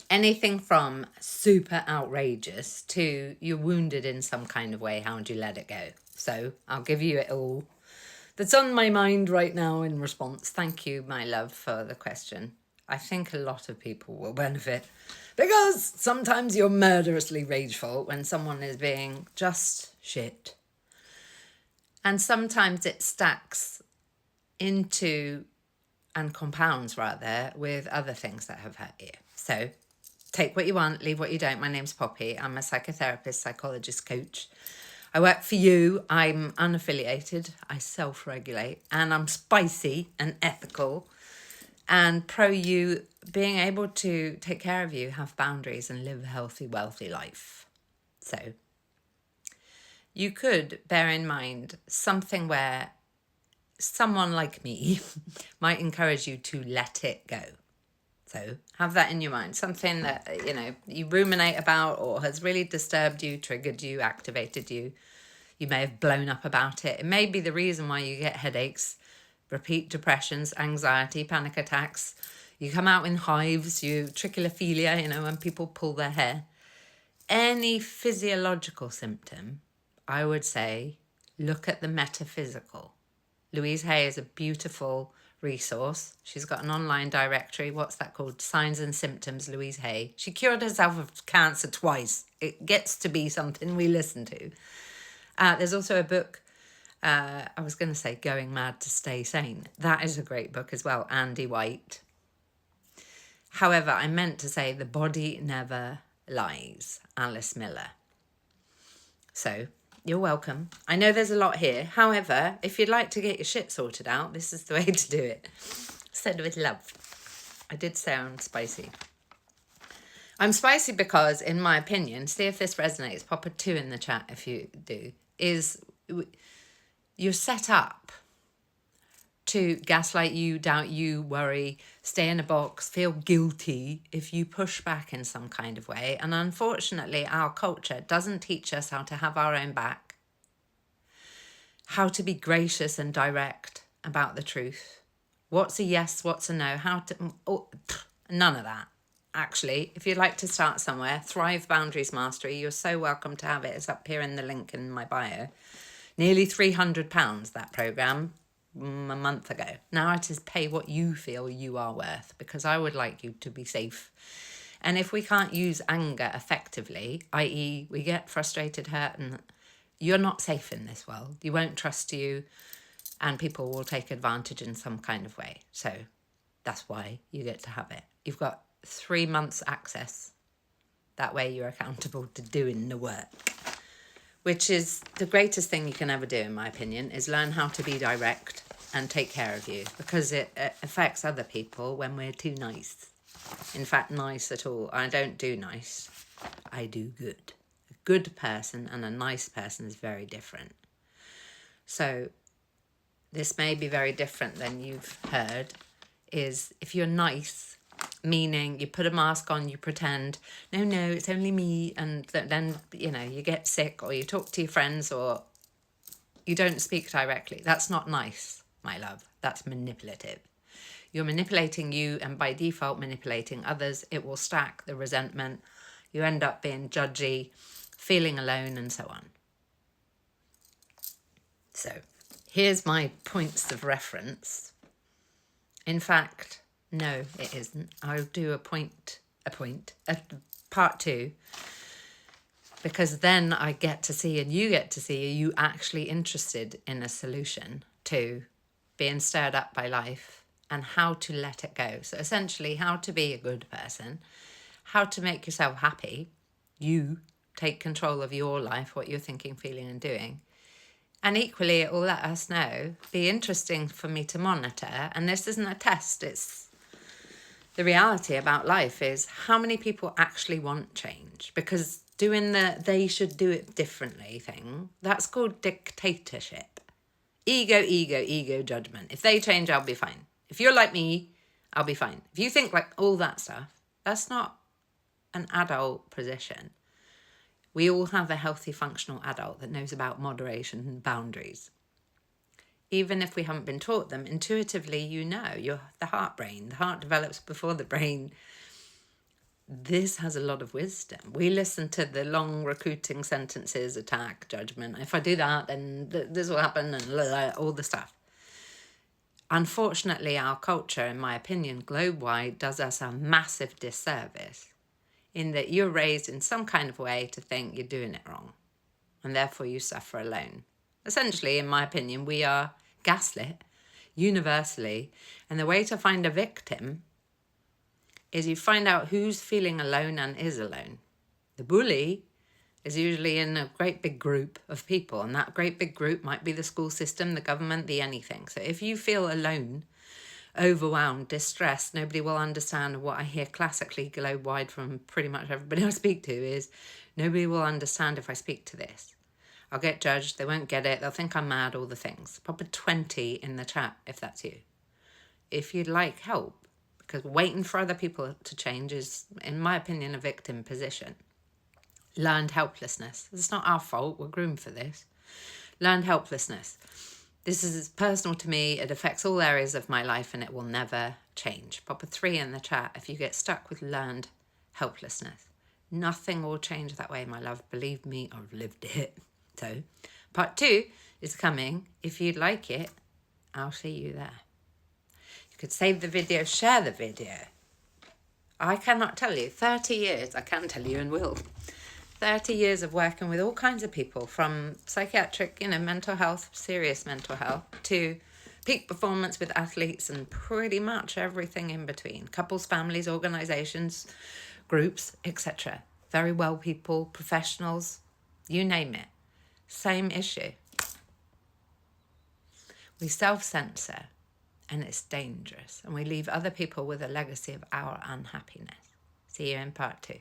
Anything from super outrageous to you're wounded in some kind of way. How do you let it go? So I'll give you it all that's on my mind right now in response. Thank you, my love, for the question. I think a lot of people will benefit because sometimes you're murderously rageful when someone is being just shit. And sometimes it stacks into and compounds rather with other things that have hurt you. So take what you want, leave what you don't. My name's Poppy. I'm a psychotherapist, psychologist, coach. I work for you. I'm unaffiliated. I self-regulate, and I'm spicy and ethical and pro you being able to take care of you, have boundaries, and live a healthy, wealthy life. So you could bear in mind something where someone like me might encourage you to let it go. So have that in your mind. Something that, you ruminate about or has really disturbed you, triggered you, activated you. You may have blown up about it. It may be the reason why you get headaches, repeat depressions, anxiety, panic attacks. You come out in hives, you trichophilia, when people pull their hair. Any physiological symptom, I would say, look at the metaphysical. Louise Hay is a beautiful resource. She's got an online directory. What's that called? Signs and Symptoms, Louise Hay. She cured herself of cancer twice. It gets to be something we listen to. There's also a book, I was going to say Going Mad to Stay Sane. That is a great book as well, Andy White. However, I meant to say The Body Never Lies, Alice Miller. So you're welcome. I know there's a lot here. However, if you'd like to get your shit sorted out, this is the way to do it. Said with love. I did sound spicy. I'm spicy because, in my opinion, see if this resonates, pop a 2 in the chat if you do, is you're set up to gaslight you, doubt you, worry, stay in a box, feel guilty if you push back in some kind of way. And unfortunately, our culture doesn't teach us how to have our own back, how to be gracious and direct about the truth. What's a yes, what's a no, none of that. Actually, if you'd like to start somewhere, Thrive Boundaries Mastery, you're so welcome to have it. It's up here in the link in my bio. Nearly £300, that programme, a month ago. Now it is pay what you feel you are worth, because I would like you to be safe. And if we can't use anger effectively, i.e. we get frustrated, hurt, and you're not safe in this world. You won't trust you, and people will take advantage in some kind of way. So that's why you get to have it. You've got 3 months access. That way you're accountable to doing the work, which is the greatest thing you can ever do, in my opinion, is learn how to be direct and take care of you, because it affects other people when we're too nice. In fact, nice at all. I don't do nice. I do good. A good person and a nice person is very different. So this may be very different than you've heard, is if you're nice, meaning you put a mask on, you pretend, no, it's only me, and then, you get sick, or you talk to your friends, or you don't speak directly. That's not nice, my love. That's manipulative. You're manipulating you, and by default manipulating others. It will stack the resentment. You end up being judgy, feeling alone, and so on. So here's my points of reference. In fact, no, it isn't. I'll do a part 2, because then I get to see, and you get to see, are you actually interested in a solution to being stirred up by life and how to let it go. So essentially, how to be a good person, how to make yourself happy, you take control of your life, what you're thinking, feeling and doing. And equally, it will let us know, be interesting for me to monitor. And this isn't a test, it's the reality about life is how many people actually want change. Because doing the they should do it differently thing, that's called dictatorship. Ego, judgment. If they change, I'll be fine. If you're like me, I'll be fine. If you think like all that stuff, that's not an adult position. We all have a healthy, functional adult that knows about moderation and boundaries. Even if we haven't been taught them, intuitively, you know, you're the heart brain. The heart develops before the brain. this has a lot of wisdom. We listen to the long recruiting sentences, attack, judgment. If I do that, then this will happen, and all the stuff. Unfortunately, our culture, in my opinion, globe-wide, does us a massive disservice in that you're raised in some kind of way to think you're doing it wrong, and therefore you suffer alone. Essentially, in my opinion, we are gaslit universally, and the way to find a victim is you find out who's feeling alone and is alone. The bully is usually in a great big group of people, and that great big group might be the school system, the government, the anything. So if you feel alone, overwhelmed, distressed, nobody will understand. What I hear classically globe-wide from pretty much everybody I speak to is, nobody will understand if I speak to this. I'll get judged, they won't get it, they'll think I'm mad, all the things. Pop a 20 in the chat if that's you. If you'd like help, because waiting for other people to change is, in my opinion, a victim position. Learned helplessness. It's not our fault, we're groomed for this. Learned helplessness. This is personal to me, it affects all areas of my life and it will never change. Pop a 3 in the chat if you get stuck with learned helplessness. Nothing will change that way, my love. Believe me, I've lived it. So, part 2 is coming. If you'd like it, I'll see you there. You could save the video, share the video. I cannot tell you, 30 years, I can tell you and will. 30 years of working with all kinds of people, from psychiatric, mental health, serious mental health, to peak performance with athletes and pretty much everything in between. Couples, families, organisations, groups, etc. Very well people, professionals, you name it. Same issue. We self-censor and it's dangerous, and we leave other people with a legacy of our unhappiness. See you in part 2.